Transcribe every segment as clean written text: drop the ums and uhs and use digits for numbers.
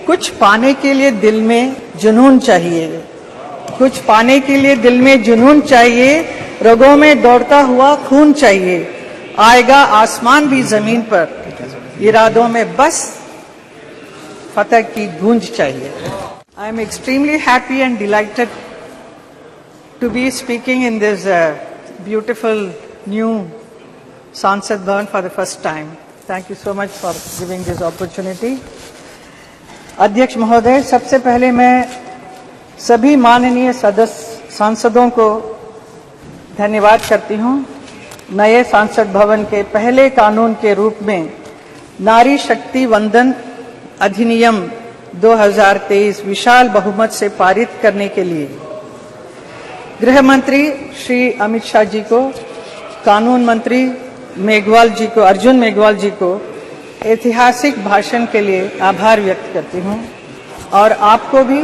कुछ पाने के लिए दिल में जुनून चाहिए, कुछ पाने के लिए दिल में जुनून चाहिए, रगों में दौड़ता हुआ खून चाहिए, आएगा आसमान भी जमीन पर, इरादों में बस फतह की गूंज चाहिए। I am extremely happy and delighted to be speaking in this beautiful new Sansad Bhavan for the first time. Thank you so much for giving this opportunity. अध्यक्ष महोदय, सबसे पहले मैं सभी माननीय सदस्य सांसदों को धन्यवाद करती हूं। नए सांसद भवन के पहले कानून के रूप में नारी शक्ति वंदन अधिनियम 2023 विशाल बहुमत से पारित करने के लिए गृह मंत्री श्री अमित शाह जी को, कानून मंत्री मेघवाल जी को, अर्जुन मेघवाल जी को ऐतिहासिक भाषण के लिए आभार व्यक्त करती हूं और आपको भी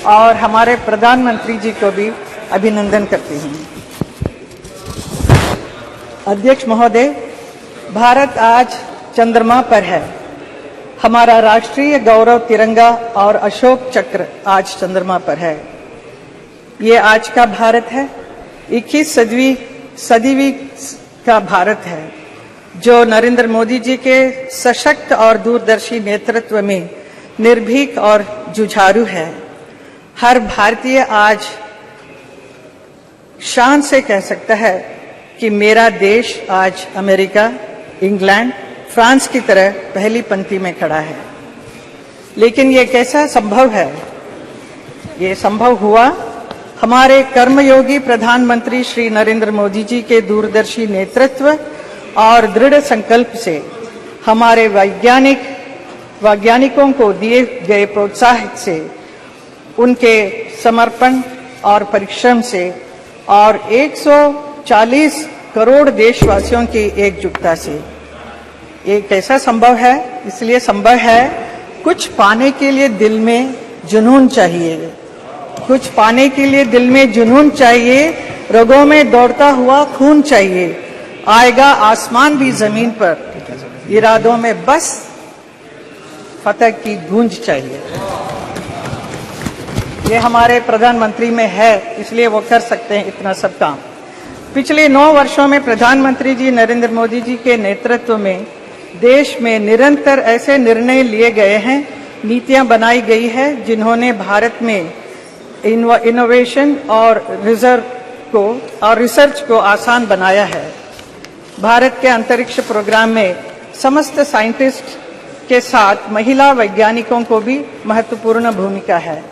और हमारे प्रधानमंत्री जी को भी अभिनंदन करती हूं। अध्यक्ष महोदय, भारत आज चंद्रमा पर है। हमारा राष्ट्रीय गौरव तिरंगा और अशोक चक्र आज चंद्रमा पर है। ये आज का भारत है, 21वीं सदी का भारत है, जो नरेंद्र मोदी जी के सशक्त और दूरदर्शी नेतृत्व में निर्भीक और जुझारू है। हर भारतीय आज शान से कह सकता है कि मेरा देश आज अमेरिका, इंग्लैंड, फ्रांस की तरह पहली पंक्ति में खड़ा है। लेकिन ये कैसा संभव है? ये संभव हुआ हमारे कर्मयोगी प्रधानमंत्री श्री नरेंद्र मोदी जी के दूरदर्शी नेतृत्व और दृढ़ संकल्प से, हमारे वैज्ञानिकों को दिए गए प्रोत्साहन से, उनके समर्पण और परिश्रम से और 140 करोड़ देशवासियों की एकजुटता से। ये कैसा संभव है? इसलिए संभव है कुछ पाने के लिए दिल में जुनून चाहिए, कुछ पाने के लिए दिल में जुनून चाहिए, रगों में दौड़ता हुआ खून चाहिए, आएगा आसमान भी जमीन पर, इरादों में बस फतह की गूंज चाहिए। ये हमारे प्रधानमंत्री में है, इसलिए वो कर सकते हैं इतना सब काम। पिछले 9 वर्षों में प्रधानमंत्री जी नरेंद्र मोदी जी के नेतृत्व में देश में निरंतर ऐसे निर्णय लिए गए हैं, नीतियां बनाई गई है, जिन्होंने भारत में इनोवेशन और रिसर्च को आसान बनाया है। भारत के अंतरिक्ष प्रोग्राम में समस्त साइंटिस्ट के साथ महिला वैज्ञानिकों को भी महत्वपूर्ण भूमिका है।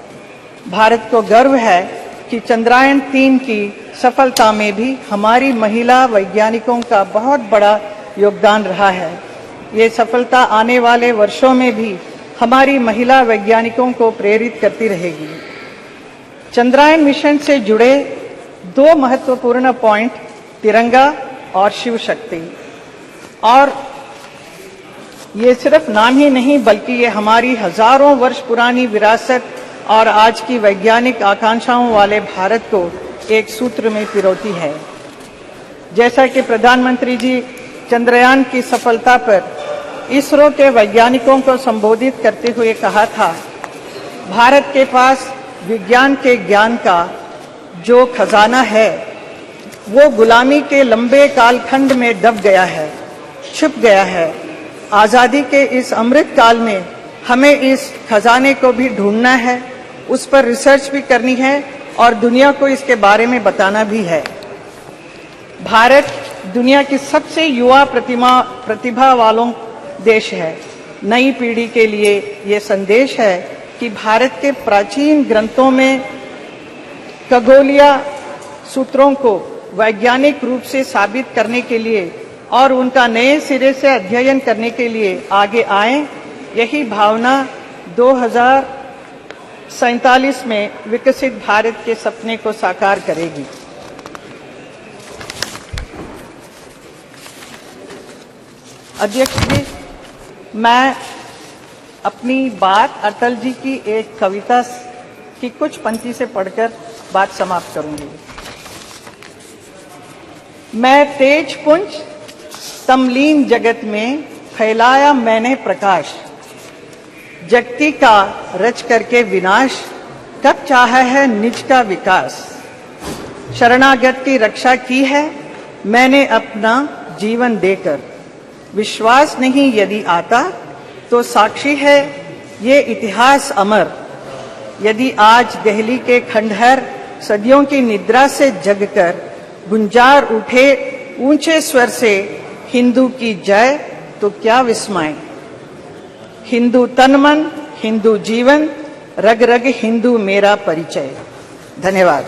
भारत को गर्व है कि चंद्रयान 3 की सफलता में भी हमारी महिला वैज्ञानिकों का बहुत बड़ा योगदान रहा है। ये सफलता आने वाले वर्षों में भी हमारी महिला वैज्ञानिकों को प्रेरित करती रहेगी। चंद्रयान मिशन से जुड़े 2 महत्वपूर्ण पॉइंट, तिरंगा और शिव शक्ति, और ये सिर्फ नाम ही नहीं बल्कि ये हमारी हजारों वर्ष पुरानी विरासत और आज की वैज्ञानिक आकांक्षाओं वाले भारत को एक सूत्र में पिरोती है। जैसा कि प्रधानमंत्री जी चंद्रयान की सफलता पर इसरो के वैज्ञानिकों को संबोधित करते हुए कहा था, भारत के पास विज्ञान के ज्ञान का जो खजाना है वो गुलामी के लंबे कालखंड में दब गया है, छुप गया है। आजादी के इस अमृत काल में हमें इस खजाने को भी ढूंढना है, उस पर रिसर्च भी करनी है और दुनिया को इसके बारे में बताना भी है। भारत दुनिया की सबसे युवा प्रतिभा वालों देश है। नई पीढ़ी के लिए ये संदेश है कि भारत के प्राचीन ग्रंथों में खगोलीय सूत्रों को वैज्ञानिक रूप से साबित करने के लिए और उनका नए सिरे से अध्ययन करने के लिए आगे आएं। यही भावना 2047 में विकसित भारत के सपने को साकार करेगी। अध्यक्ष जी, मैं अपनी बात अटल जी की एक कविता की कुछ पंक्ति से पढ़कर बात समाप्त करूंगी। मैं तेज पुंज तमलीन जगत में फैलाया मैंने प्रकाश, जगती का रच करके विनाश, कब चाहा है निज का विकास। शरणागत की रक्षा की है मैंने अपना जीवन देकर, विश्वास नहीं यदि आता तो साक्षी है ये इतिहास अमर। यदि आज दिल्ली के खंडहर सदियों की निद्रा से जगकर गुंजार उठे ऊंचे स्वर से हिंदू की जय, तो क्या विस्मय। हिंदू तन मन, हिंदू जीवन, रग रग हिंदू मेरा परिचय। धन्यवाद।